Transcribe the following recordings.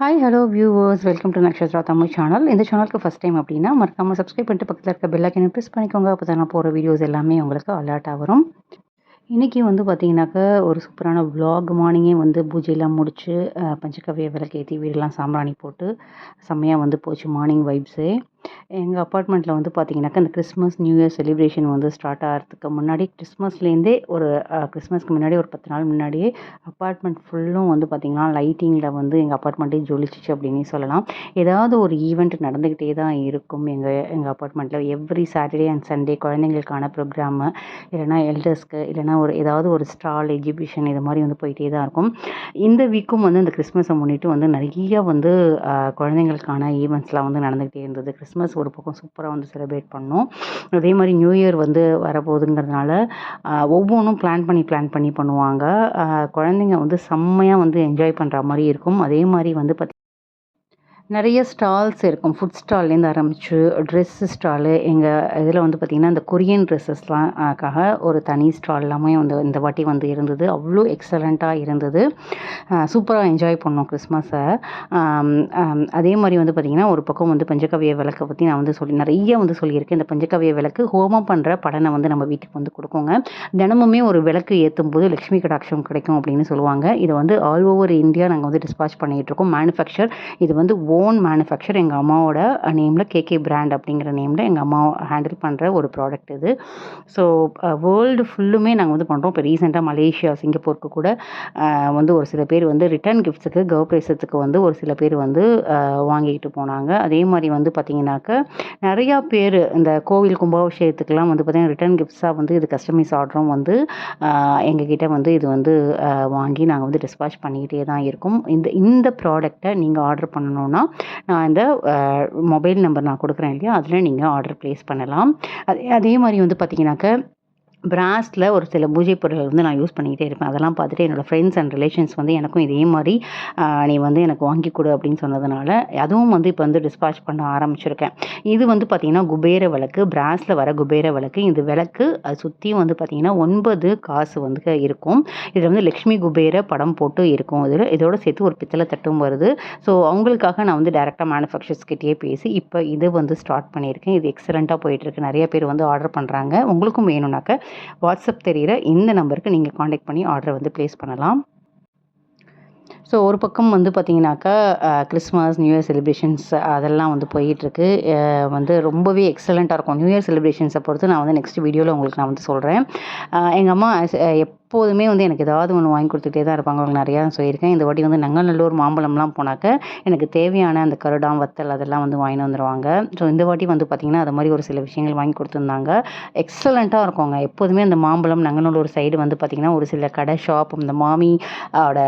Hi hello viewers, welcome to Nakshatra Tamil channel. இந்த சேனலுக்கு first time அப்படின்னா மறக்காமல் சப்ஸ்கிரைப் பண்ணிட்டு பக்கத்தில் இருக்க பெல் ஐக்கனை ப்ரெஸ் பண்ணிக்கோங்க. அப்போ தான் நான் போகிற வீடியோஸ் எல்லாமே உங்களுக்கு அலர்ட்டாக வரும். இன்றைக்கி வந்து பார்த்திங்கனாக்கா ஒரு சூப்பரான விலாக். மார்னிங்கே வந்து பூஜையெல்லாம் முடித்து பஞ்சகவ்ய விளக்கேற்றி வீடெல்லாம் சாம்பிராணி போட்டு செம்மையாக வந்து போச்சு மார்னிங் வைப்ஸே. எங்கள் அப்பார்ட்மெண்ட்டில் வந்து பார்த்திங்கனாக்கா இந்த கிறிஸ்மஸ் நியூ இயர் செலிப்ரேஷன் வந்து ஸ்டார்ட் ஆகிறதுக்கு முன்னாடி கிறிஸ்மஸ்லேருந்தே ஒரு கிறிஸ்மஸ்க்கு முன்னாடி ஒரு 10 நாள் முன்னாடியே அப்பார்ட்மெண்ட் ஃபுல்லும் வந்து பார்த்திங்கன்னா லைட்டிங்கில் வந்து எங்கள் அப்பார்ட்மெண்ட்டே ஜொலிச்சிச்சு அப்படின்னே சொல்லலாம். ஏதாவது ஒரு ஈவெண்ட் நடந்துக்கிட்டே தான் இருக்கும் எங்கள் அப்பார்ட்மெண்ட்டில். எவ்ரி சாட்டர்டே அண்ட் சண்டே குழந்தைங்களுக்கான ப்ரோக்ராமு, இல்லைனா எல்டர்ஸ்க்கு, இல்லைனா ஏதாவது ஒரு ஸ்டால் எக்ஸிபிஷன் இது மாதிரி வந்து போயிட்டே தான் இருக்கும். இந்த வீக்கும் வந்து இந்த கிறிஸ்மஸை முன்னிட்டு வந்து நிறைய வந்து குழந்தைங்களுக்கான ஈவெண்ட்ஸ்லாம் வந்து நடந்துக்கிட்டே இருந்தது. கிறிஸ்மஸ் ஒரு பக்கம் சூப்பராக வந்து செலிப்ரேட் பண்ணோம். அதே மாதிரி நியூ இயர் வந்து வரப்போகுதுங்கிறதுனால ஒவ்வொன்றும் பிளான் பண்ணி பண்ணுவாங்க. குழந்தைங்க வந்து செம்மையாக வந்து என்ஜாய் பண்ணுற மாதிரி இருக்கும். அதே மாதிரி வந்து நிறைய ஸ்டால்ஸ் இருக்கும். ஃபுட் ஸ்டால்லேருந்து ஆரம்பித்து ட்ரெஸ்ஸு ஸ்டாலு, எங்கள் இதில் வந்து பார்த்திங்கன்னா இந்த கொரியன் ட்ரெஸ்ஸஸ்லாம் க்காக ஒரு தனி ஸ்டால் எல்லாமே வந்து இந்த வாட்டி வந்து இருந்தது. அவ்வளோ எக்ஸலண்ட்டாக இருந்தது. சூப்பராக என்ஜாய் பண்ணோம் கிறிஸ்மஸை. அதே மாதிரி வந்து பார்த்திங்கன்னா ஒரு பக்கம் வந்து பஞ்சகவ்ய விளக்கை பற்றி நான் வந்து நிறைய வந்து சொல்லியிருக்கேன். இந்த பஞ்சகவ்ய விளக்கு ஹோமம் பண்ணுற பலனை வந்து நம்ம வீட்டுக்கு வந்து கொடுக்குங்க. தினமுமே ஒரு விளக்கு ஏற்றும் போது லக்ஷ்மி கடாட்சம் கிடைக்கும் அப்படின்னு சொல்லுவாங்க. இதை வந்து ஆல் ஓவர் இந்தியா நாங்கள் வந்து டிஸ்பாச் பண்ணிகிட்ருக்கோம். மேனுஃபேக்சர் இது வந்து ஓன் மேனுஃபேக்சர். எங்கள் அம்மாவோட நேமில் கேகே பிராண்ட் அப்படிங்கிற நேமில் எங்கள் அம்மா ஹேண்டில் பண்ணுற ஒரு ப்ராடக்ட் இது. ஸோ வேர்ல்டு ஃபுல்லுமே நாங்கள் வந்து பண்ணுறோம். இப்போ ரீசெண்டாக மலேசியா, சிங்கப்பூருக்கு கூட வந்து ஒரு சில பேர் வந்து ரிட்டர்ன் கிஃப்ட்ஸுக்கு கர்ப்பிரசத்துக்கு வந்து ஒரு சில பேர் வந்து வாங்கிக்கிட்டு போனாங்க. அதே மாதிரி வந்து பார்த்திங்கனாக்க நிறையா பேர் இந்த கோவில் கும்பாபிஷேகத்துக்கெலாம் வந்து பார்த்திங்கன்னா ரிட்டர்ன் கிஃப்ட்ஸாக வந்து இது கஸ்டமைஸ் ஆர்டரும் வந்து எங்ககிட்ட வந்து இது வந்து வாங்கி நாங்கள் வந்து டிஸ்பாச் பண்ணிக்கிட்டே தான் இருக்கோம். இந்த ப்ராடக்டை நீங்கள் ஆர்டர் பண்ணணுன்னா நான் இந்த மொபைல் நம்பர் நான் கொடுக்குறேன் இல்லையா, அதில் நீங்கள் ஆர்டர் ப்ளேஸ் பண்ணலாம். அதே மாதிரி வந்து பார்த்திங்கனாக்க பிராஸில் ஒரு சில பூஜை பொருட்கள் வந்து நான் யூஸ் பண்ணிக்கிட்டே இருப்பேன். அதெல்லாம் பார்த்துட்டு என்னோடய ஃப்ரெண்ட்ஸ் அண்ட் ரிலேஷன்ஸ் வந்து எனக்கும் இதே மாதிரி நீ வந்து எனக்கு வாங்கி கொடு அப்படின்னு சொன்னதுனால அதுவும் வந்து இப்போ வந்து டிஸ்பாச் பண்ண ஆரம்பிச்சிருக்கேன். இது வந்து பார்த்திங்கன்னா குபேர விளக்கு, பிராஸில் வர குபேர விளக்கு. இந்த விளக்கு அது சுற்றியும் வந்து பார்த்திங்கன்னா 9 காசு வந்து இருக்கும். இதில் வந்து லக்ஷ்மி குபேர படம் போட்டு இருக்கும். இதோட சேர்த்து ஒரு பித்தளை தட்டும் வருது. ஸோ அவங்களுக்காக நான் வந்து டைரெக்டாக மேனுஃபேக்சர்ஸ்கிட்டயே பேசி இப்போ இது வந்து ஸ்டார்ட் பண்ணியிருக்கேன். இது எக்ஸலண்ட்டாக போயிட்டுருக்கு. நிறைய பேர் வந்து ஆர்டர் பண்ணுறாங்க. உங்களுக்கும் வேணும்னாக்க வாட்ஸ்அப் தெரிகிற இந்த நம்பருக்கு நீங்கள் காண்டாக்ட் பண்ணி ஆர்டரை வந்து ப்ளேஸ் பண்ணலாம். ஸோ ஒரு பக்கம் வந்து பார்த்திங்கனாக்கா கிறிஸ்மஸ் நியூ இயர் செலிப்ரேஷன்ஸ் அதெல்லாம் வந்து போயிட்டுருக்கு. வந்து ரொம்பவே எக்ஸலண்ட்டாக இருக்கும். நியூ இயர் செலிப்ரேஷன்ஸை பொறுத்து நான் வந்து நெக்ஸ்ட் வீடியோவில் உங்களுக்கு நான் வந்து சொல்கிறேன். எங்கள் அம்மா எப்போதுமே வந்து எனக்கு ஏதாவது ஒன்று வாங்கி கொடுத்துட்டே தான் இருப்பாங்க. அவங்களுக்கு நிறையா சொல்லியிருக்கேன். இந்த வாட்டி வந்து நங்கநல்லூர் மாம்பழம்லாம் போனாக்க எனக்கு தேவையான அந்த கருடாம் வத்தல் அதெல்லாம் வந்து வாங்கிட்டு வந்துடுவாங்க. ஸோ இந்த வாட்டி வந்து பார்த்திங்கன்னா அது மாதிரி ஒரு சில விஷயங்கள் வாங்கி கொடுத்துருந்தாங்க. எக்ஸலண்ட்டாக இருக்குங்க. எப்போதுமே அந்த மாம்பழம் நங்கநல்லூர் சைடு வந்து பார்த்திங்கன்னா ஒரு சில கடை ஷாப், இந்த மாமியோட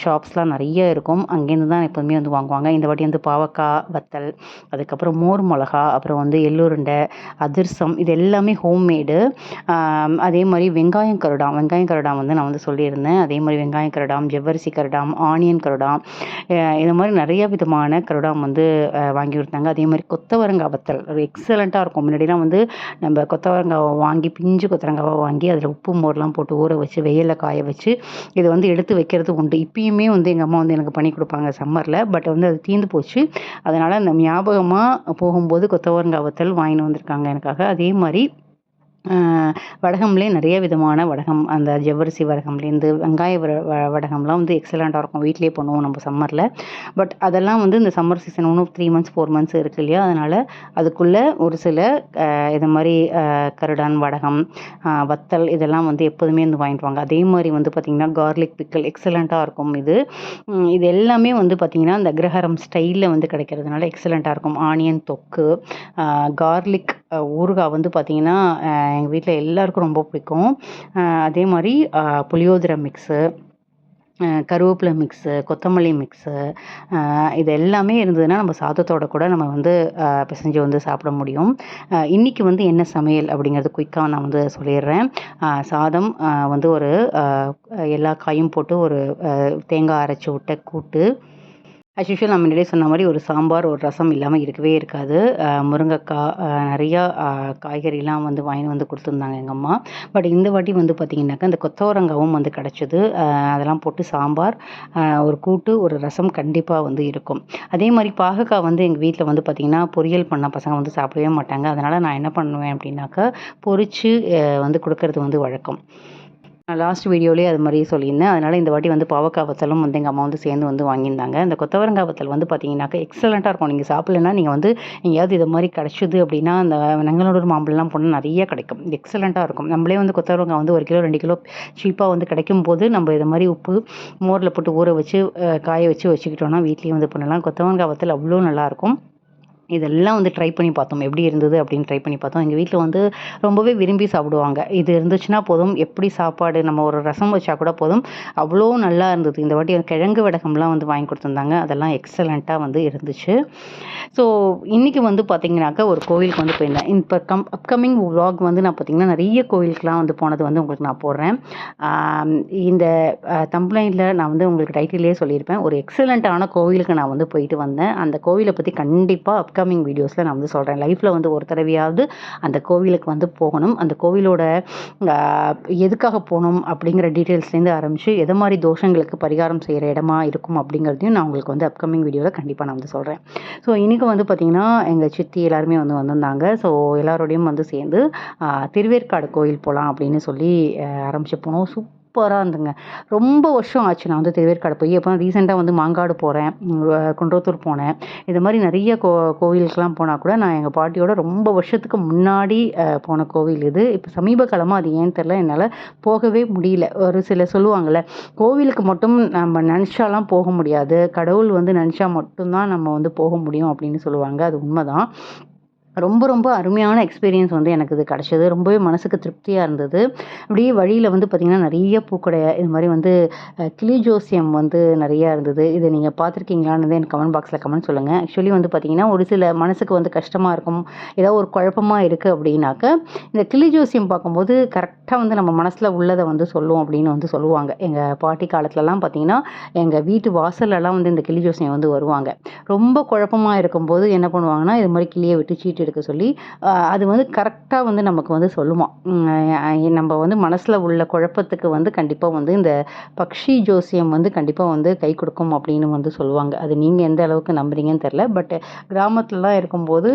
ஷாப்ஸ்லாம் நிறைய இருக்கும். அங்கேருந்து தான் எப்போதுமே வந்து வாங்குவாங்க. இந்த வாட்டி வந்து பாவக்காய் வத்தல், அதுக்கப்புறம் மோர் மிளகா, அப்புறம் வந்து எள்ளுருண்டை, அதிரசம், இது எல்லாமே ஹோம்மேடு. அதே மாதிரி வெங்காயம் கருடாம் வந்து நான் வந்து சொல்லியிருந்தேன். அதே மாதிரி வெங்காயம் கருடாம், ஜவ்வரிசி கருடாம், ஆனியன் கருடாம், இது மாதிரி நிறைய விதமான கருடாம் வந்து வாங்கி கொடுத்தாங்க. அதே மாதிரி கொத்தவரங்காய் வத்தல் எக்ஸலண்ட்டாக இருக்கும். முன்னாடிலாம் வந்து நம்ம கொத்தவரங்காவை வாங்கி பிஞ்சு கொத்தவரங்காவை வாங்கி அதில் உப்பு மோர்லாம் போட்டு ஊற வச்சு வெயிலில் காய வச்சு இதை வந்து எடுத்து வைக்கிறது உண்டு. இப்பயுமே வந்து எங்கள் அம்மா வந்து எனக்கு பண்ணி கொடுப்பாங்க சம்மரில். பட் வந்து அது தீர்ந்து போச்சு. அதனால் அந்த ஞாபகமாக போகும்போது கொத்தவரங்காய் வத்தல் வாங்கிட்டு வந்திருக்காங்க எனக்காக. அதே மாதிரி வடகம்லேயே நிறைய விதமான வடகம், அந்த ஜவ்வரிசி வடகம்லேருந்து வெங்காய வடகம்லாம் வந்து எக்ஸலண்ட்டாக இருக்கும். வீட்டிலே பண்ணுவோம் நம்ம சம்மரில். பட் அதெல்லாம் வந்து இந்த சம்மர் சீசன் இன்னும் 3 மந்த்ஸ் 4 மந்த்ஸ் இருக்குது இல்லையா, அதனால் அதுக்குள்ளே ஒரு சில இது மாதிரி கருடான் வடகம் வத்தல் இதெல்லாம் வந்து எப்போதுமே வந்து வாங்கிட்டு வாங்க. அதே மாதிரி வந்து பார்த்திங்கன்னா கார்லிக் பிக்கல் எக்ஸலண்ட்டாக இருக்கும். இது எல்லாமே வந்து பார்த்திங்கன்னா இந்த அக்ரஹாரம் ஸ்டைலில் வந்து கிடைக்கிறதுனால எக்ஸலண்ட்டாக இருக்கும். ஆனியன் தொக்கு, கார்லிக் ஊறுகாய் வந்து பார்த்திங்கன்னா எங்கள் வீட்டில் எல்லாருக்கும் ரொம்ப பிடிக்கும். அதே மாதிரி புளியோதரை மிக்ஸு, கருவேப்பிலை மிக்ஸு, கொத்தமல்லி மிக்ஸு, இது எல்லாமே இருந்ததுன்னா நம்ம சாதத்தோட கூட நம்ம வந்து பிசைஞ்சு வந்து சாப்பிட முடியும். இன்றைக்கி வந்து என்ன சமையல் அப்படிங்கிறது குயிக்காக நான் வந்து சொல்லிடுறேன். சாதம் வந்து ஒரு எல்லா காயும் போட்டு ஒரு தேங்காய் அரைச்சி விட்ட கூட்டு, ஆஸ் யூஷுவல் நான் முன்னாடியே சொன்ன மாதிரி ஒரு சாம்பார், ஒரு ரசம் இல்லாமல் இருக்கவே இருக்காது. முருங்கைக்காய், நிறையா காய்கறிலாம் வந்து வாங்கின்னு வந்து கொடுத்துருந்தாங்க எங்கள் அம்மா. பட் இந்த வாட்டி வந்து பார்த்திங்கனாக்கா இந்த கொத்தவரங்காவும் வந்து கிடச்சிது. அதெல்லாம் போட்டு சாம்பார், ஒரு கூட்டு, ஒரு ரசம் கண்டிப்பாக வந்து இருக்கும். அதே மாதிரி பாகக்காய் வந்து எங்கள் வீட்டில் வந்து பார்த்திங்கன்னா பொரியல் பண்ணால் பசங்க வந்து சாப்பிடவே மாட்டாங்க. அதனால் நான் என்ன பண்ணுவேன் அப்படின்னாக்கா பொரித்து வந்து கொடுக்கறது வந்து வழக்கம். நான் லாஸ்ட் வீடியோலேயே அது மாதிரி சொல்லியிருந்தேன். அதனால் இந்த வாட்டி வந்து பாவக்காய் வத்தலும் வந்து எங்கள் அம்மா வந்து சேர்ந்து வந்து வாங்கியிருந்தாங்க. இந்த கொத்தவரங்காய் வத்தல் வந்து பார்த்தீங்கன்னாக்கா எக்ஸலண்ட்டாக இருக்கும். நீங்கள் சாப்பிட்லன்னா நீங்கள் வந்து எங்கேயாவது இது மாதிரி கிடச்சிது அப்படின்னா அந்த நங்கநல்லூர் மாம்பழம்லாம் போனால் நிறைய கிடைக்கும். எக்ஸலண்ட்டாக இருக்கும். நம்மளே வந்து கொத்தவரங்காய் வந்து 1 கிலோ 2 கிலோ சீப்பாக வந்து கிடைக்கும்போது நம்ம இது மாதிரி உப்பு மோரில் போட்டு ஊற வச்சு காய வச்சு வச்சுக்கிட்டோன்னா வீட்லேயும் வந்து பண்ணலாம். கொத்தவரங்காய் வத்தல் அவ்வளோ நல்லாயிருக்கும். இதெல்லாம் வந்து ட்ரை பண்ணி பார்த்தோம். எப்படி இருந்தது அப்படின்னு ட்ரை பண்ணி பார்த்தோம். எங்கள் வீட்டில் வந்து ரொம்பவே விரும்பி சாப்பிடுவாங்க. இது இருந்துச்சுன்னா போதும், எப்படி சாப்பாடு நம்ம ஒரு ரசம் வச்சா கூட போதும், அவ்வளோ நல்லா இருந்தது. இந்த வாட்டி கிழங்கு வடகம்லாம் வந்து வாங்கி கொடுத்துருந்தாங்க. அதெல்லாம் எக்ஸலண்ட்டாக வந்து இருந்துச்சு. ஸோ இன்றைக்கி வந்து பார்த்திங்கனாக்கா ஒரு கோவிலுக்கு வந்து போயிருந்தேன். இப்போ அப்கமிங் விலாக் வந்து நான் பார்த்திங்கன்னா நிறைய கோவிலுக்குலாம் வந்து போனது வந்து உங்களுக்கு நான் போடுறேன். இந்த தம்ப்லைனில் நான் வந்து உங்களுக்கு டைட்டிலே சொல்லியிருப்பேன். ஒரு எக்ஸலண்ட்டான கோவிலுக்கு நான் வந்து போயிட்டு வந்தேன். அந்த கோவிலை பற்றி கண்டிப்பாக அப்கமிங் வீடியோஸில் நான் வந்து சொல்கிறேன். லைஃப்பில் வந்து ஒரு தடவையாவது அந்த கோவிலுக்கு வந்து போகணும். அந்த கோவிலோட எதுக்காக போகணும் அப்படிங்கிற டீட்டெயில்ஸ்லேருந்து ஆரம்பித்து எது மாதிரி தோஷங்களுக்கு பரிகாரம் செய்கிற இடமா இருக்கும் அப்படிங்கிறதையும் நான் உங்களுக்கு வந்து அப்கமிங் வீடியோவில் கண்டிப்பாக நான் வந்து சொல்கிறேன். ஸோ இன்றைக்கி வந்து பார்த்திங்கன்னா எங்கள் சித்தி எல்லாருமே வந்து வந்திருந்தாங்க. ஸோ எல்லாரோடையும் வந்து சேர்ந்து திருவேற்காடு கோயில் போகலாம் அப்படின்னு சொல்லி ஆரம்பித்து போனோம். சூப்பராக இருந்துங்க. ரொம்ப வருஷம் ஆச்சு நான் வந்து திருவேற்காடு போய். எப்போ ரீசெண்டாக வந்து மாங்காடு போகிறேன், குன்றத்தூர் போனேன். இது மாதிரி நிறைய கோவிலுக்கெலாம் போனால் கூட நான் எங்கள் பாட்டியோட ரொம்ப வருஷத்துக்கு முன்னாடி போன கோவில் இது. இப்போ சமீப காலமாக அது ஏன்னு தெரில, என்னால் போகவே முடியல. ஒரு சில சொல்லுவாங்கள்ல, கோவிலுக்கு மட்டும் நம்ம நினச்சாலாம் போக முடியாது, கடவுள் வந்து நினச்சா மட்டும்தான் நம்ம வந்து போக முடியும் அப்படின்னு சொல்லுவாங்க. அது உண்மைதான். ரொம்ப ரொம்ப அருமையான எக்ஸ்பீரியன்ஸ் வந்து எனக்கு இது கிடச்சிது. ரொம்பவே மனசுக்கு திருப்தியாக இருந்தது. அப்படியே வழியில் வந்து பார்த்திங்கன்னா நிறைய பூக்கடை, இது மாதிரி வந்து கிளி ஜோசியம் வந்து நிறையா இருந்தது. இதை நீங்கள் பார்த்துருக்கீங்களான்னு எனக்கு கமெண்ட் பாக்ஸில் கமெண்ட் சொல்லுங்கள். ஆக்சுவலி வந்து பார்த்திங்கன்னா ஒரு சில மனசுக்கு வந்து கஷ்டமாக இருக்கும், ஏதாவது ஒரு குழப்பமாக இருக்குது அப்படின்னாக்க இந்த கிளி ஜோசியம் பார்க்கும்போது கரெக்டாக வந்து நம்ம மனசில் உள்ளதை வந்து சொல்லும் அப்படின்னு வந்து சொல்லுவாங்க. எங்கள் பாட்டி காலத்துலலாம் பார்த்திங்கன்னா எங்கள் வீட்டு வாசல்லலாம் வந்து இந்த கிளி ஜோசியம் வந்து வருவாங்க. ரொம்ப குழப்பமாக இருக்கும்போது என்ன பண்ணுவாங்கன்னா இது மாதிரி கிளியை விட்டு சீட்டு எடுக்க சொல்லி அது வந்து கரெக்டாக வந்து நமக்கு வந்து சொல்லுமா. நம்ம வந்து மனசில் உள்ள குழப்பத்துக்கு வந்து கண்டிப்பாக வந்து இந்த பக்ஷி ஜோசியம் வந்து கண்டிப்பாக வந்து கை கொடுக்கும் அப்படின்னு வந்து சொல்லுவாங்க. அது நீங்கள் எந்த அளவுக்கு நம்புறீங்கன்னு தெரில. பட் கிராமத்துலலாம் இருக்கும்போது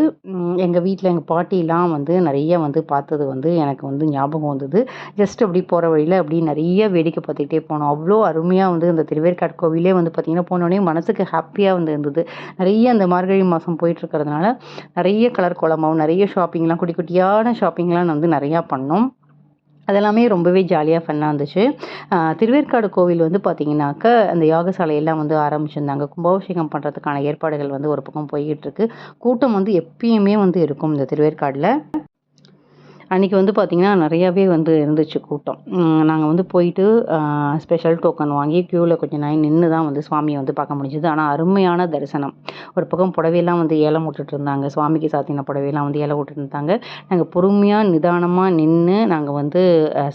எங்கள் வீட்டில் எங்கள் பாட்டிலாம் வந்து நிறைய வந்து பார்த்தது வந்து எனக்கு வந்து ஞாபகம் வந்தது. ஜஸ்ட் அப்படி போகிற வழியில் அப்படி நிறைய வேடிக்கை பார்த்துக்கிட்டே போனோம். அவ்வளோ அருமையாக வந்து இந்த திருவேற்காடு கோவிலே வந்து பார்த்திங்கன்னா போனோடனே மனசுக்கு ஹாப்பியாக வந்து இருந்தது. நிறைய அந்த மார்கழி மாதம் போயிட்டுருக்கிறதுனால நிறைய கலர் கோலமாகவும் நிறைய ஷாப்பிங்லாம் குட்டி குட்டியான ஷாப்பிங்லாம் வந்து நிறையா பண்ணோம். அதெல்லாமே ரொம்பவே ஜாலியாக ஃபன்னாக இருந்துச்சு. திருவேற்காடு கோவில் வந்து பார்த்திங்கனாக்க அந்த யாகசாலையெல்லாம் வந்து ஆரம்பிச்சிருந்தாங்க. கும்பாபிஷேகம் பண்ணுறதுக்கான ஏற்பாடுகள் வந்து ஒரு பக்கம் போய்கிட்டு இருக்கு. கூட்டம் வந்து எப்பயுமே வந்து இருக்கும் இந்த திருவேற்காடில். அன்றைக்கி வந்து பார்த்திங்கன்னா நிறையாவே வந்து இருந்துச்சு கூட்டம். நாங்கள் வந்து போயிட்டு ஸ்பெஷல் டோக்கன் வாங்கி க்யூவில் கொஞ்சம் நேரம் நின்று தான் வந்து சுவாமியை வந்து பார்க்க முடிஞ்சுது. ஆனால் அருமையான தரிசனம். ஒரு பக்கம் புடவையெல்லாம் வந்து ஏலம் விட்டுட்டு இருந்தாங்க. சுவாமிக்கு சாத்தின புடவையெல்லாம் வந்து ஏலம் விட்டுட்டு இருந்தாங்க. நாங்கள் பொறுமையாக நிதானமாக நின்று நாங்கள் வந்து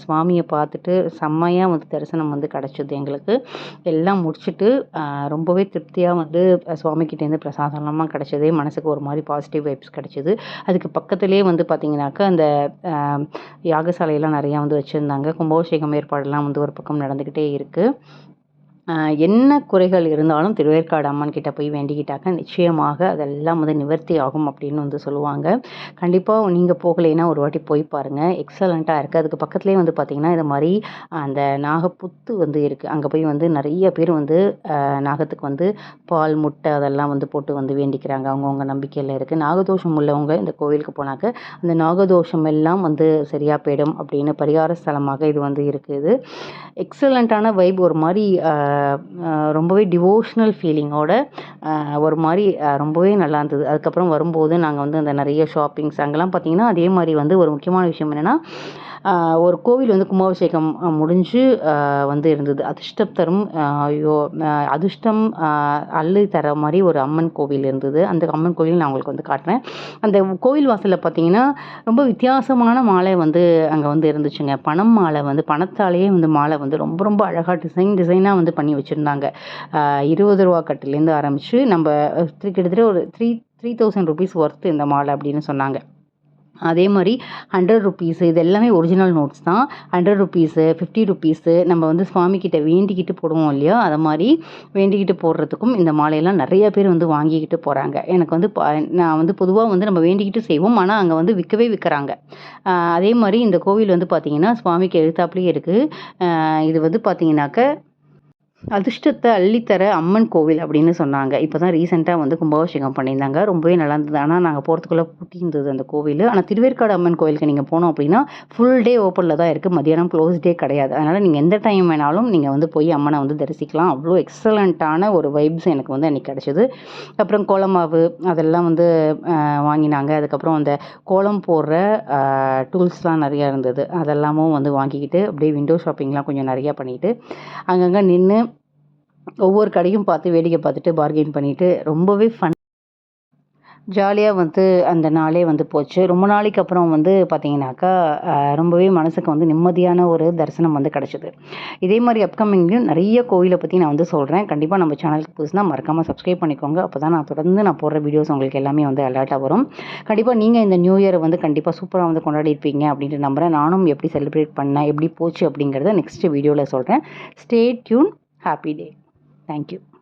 சுவாமியை பார்த்துட்டு செம்மையாக வந்து தரிசனம் வந்து கிடச்சிது எங்களுக்கு. எல்லாம் முடிச்சுட்டு ரொம்பவே திருப்தியாக வந்து சுவாமிக்கிட்டேருந்து பிரசாதம்லாம் கிடச்சிது. மனசுக்கு ஒரு மாதிரி பாசிட்டிவ் வைப்ஸ் கிடச்சிது. அதுக்கு பக்கத்துலேயே வந்து பார்த்திங்கனாக்கா அந்த யாகசாலையெல்லாம் நிறையா வந்து வச்சுருந்தாங்க. கும்பாபிஷேகம் ஏற்பாடெல்லாம் வந்து ஒரு பக்கம் நடந்துக்கிட்டே இருக்குது. என்ன குறைகள் இருந்தாலும் திருவேற்காடு அம்மன் கிட்ட போய் வேண்டிக்கிட்டாக்க நிச்சயமாக அதெல்லாம் வந்து நிவர்த்தி ஆகும் அப்படின்னு வந்து சொல்லுவாங்க. கண்டிப்பாக நீங்கள் போகலைன்னா ஒரு வாட்டி போய் பாருங்கள். எக்ஸலண்ட்டாக இருக்குது. அதுக்கு பக்கத்துலேயே வந்து பார்த்திங்கன்னா இது மாதிரி அந்த நாகப்புத்து வந்து இருக்குது. அங்கே போய் வந்து நிறைய பேர் வந்து நாகத்துக்கு வந்து பால் முட்டை அதெல்லாம் வந்து போட்டு வந்து வேண்டிக்கிறாங்க. அவங்கவுங்க நம்பிக்கையில் இருக்குது. நாகதோஷம் உள்ளவங்க இந்த கோவிலுக்கு போனாக்க அந்த நாகதோஷம் எல்லாம் வந்து சரியாக போயிடும் அப்படின்னு பரிகார ஸ்தலமாக இது வந்து இருக்குது. எக்ஸலண்ட்டான வைப். ஒரு மாதிரி ரொம்பவே டிவோஷ்னல் ஃபீலிங்கோட ஒரு மாதிரி ரொம்பவே நல்லா இருந்தது. அதுக்கப்புறம் வரும்போது நாங்கள் வந்து அந்த நிறைய ஷாப்பிங்ஸ் அங்கெல்லாம் பார்த்திங்கன்னா அதே மாதிரி வந்து ஒரு முக்கியமான விஷயம் என்னென்னா ஒரு கோவில் வந்து கும்பாபிஷேகம் முடிஞ்சு வந்து இருந்தது. அதிர்ஷ்டம் தரும் அதிர்ஷ்டம் அள்ளி தர மாதிரி ஒரு அம்மன் கோவில் இருந்தது. அந்த அம்மன் கோவில் நான் உங்களுக்கு வந்து காட்டுறேன். அந்த கோவில் வாசலில் பார்த்தீங்கன்னா ரொம்ப வித்தியாசமான மாலை வந்து அங்கே வந்து இருந்துச்சுங்க. பணம் மாலை வந்து பணத்தாலேயே வந்து மாலை வந்து ரொம்ப ரொம்ப அழகாக டிசைனாக வந்து பண்ணி வச்சுருந்தாங்க. ₹20 கட்டுலேருந்து ஆரம்பித்து நம்ம கிட்டத்தட்ட ஒரு 3000 ருபீஸ் ஒர்த்து இந்த மாலை அப்படின்னு சொன்னாங்க. அதே மாதிரி ₹100 இது எல்லாமே ஒரிஜினல் நோட்ஸ் தான். ₹100 ₹50 நம்ம வந்து சுவாமிக்கிட்ட வேண்டிக்கிட்டு போடுவோம் இல்லையா, அதை மாதிரி வேண்டிக்கிட்டு போடுறதுக்கும் இந்த மாலையெல்லாம் நிறைய பேர் வந்து வாங்கிக்கிட்டு போகிறாங்க. எனக்கு வந்து நான் வந்து பொதுவாக வந்து நம்ம வேண்டிக்கிட்டு செய்வோம், ஆனால் அங்கே வந்து விற்கிறாங்க. அதே மாதிரி இந்த கோவில் வந்து பார்த்திங்கன்னா சுவாமிக்கு எழுத்தாப்புலேயே இருக்குது. இது வந்து பார்த்திங்கனாக்க அதிர்ஷ்டத்தை அள்ளித்தர அம்மன் கோவில் அப்படின்னு சொன்னாங்க. இப்போ தான் ரீசெண்டாக வந்து கும்பாபிஷேகம் பண்ணியிருந்தாங்க. ரொம்பவே நல்லா இருந்தது. ஆனால் நாங்கள் போகிறதுக்குள்ளே பூட்டி இருந்தது அந்த கோவில். ஆனால் திருவேற்காடு அம்மன் கோவிலுக்கு நீங்கள் போனோம் அப்படின்னா ஃபுல் டே ஓப்பனில் தான் இருக்குது. மதியானம் க்ளோஸ் டே கிடையாது. அதனால் நீங்கள் எந்த டைம் வேணாலும் நீங்கள் வந்து போய் அம்மனை வந்து தரிசிக்கலாம். அவ்வளோ எக்ஸலண்ட்டான ஒரு வைப்ஸ் எனக்கு வந்து அன்றைக்கி கிடச்சிது. அப்புறம் கோலமாவு அதெல்லாம் வந்து வாங்கினாங்க. அதுக்கப்புறம் அந்த கோலம் போடுற டூல்ஸ்லாம் நிறையா இருந்தது. அதெல்லாமும் வந்து வாங்கிக்கிட்டு அப்படியே விண்டோ ஷாப்பிங்லாம் கொஞ்சம் நிறையா பண்ணிவிட்டு அங்கங்கே நின்று ஒவ்வொரு கடையும் பார்த்து வேடிக்கை பார்த்துட்டு பார்கெயின் பண்ணிவிட்டு ரொம்பவே ஜாலியாக வந்து அந்த நாளே வந்து போச்சு. ரொம்ப நாளைக்கு அப்புறம் வந்து பார்த்திங்கனாக்கா ரொம்பவே மனசுக்கு வந்து நிம்மதியான ஒரு தரிசனம் வந்து கிடச்சிது. இதே மாதிரி அப்கமிங்லேயும் நிறைய கோவிலை பற்றி நான் வந்து சொல்கிறேன். கண்டிப்பாக நம்ம சேனலுக்கு புதுசுனா மறக்காமல் சப்ஸ்கிரைப் பண்ணிக்கோங்க. அப்போ தான் நான் தொடர்ந்து நான் போடுற வீடியோஸ் உங்களுக்கு எல்லாமே வந்து அலர்ட்டாக வரும். கண்டிப்பாக நீங்கள் இந்த நியூ இயரை வந்து கண்டிப்பாக சூப்பராக வந்து கொண்டாடிருப்பீங்க அப்படின்ட்டு நம்புகிறேன். நானும் எப்படி செலிப்ரேட் பண்ணேன், எப்படி போச்சு அப்படிங்கிறத நெக்ஸ்ட் வீடியோவில் சொல்கிறேன். Stay tune. Happy day. Thank you.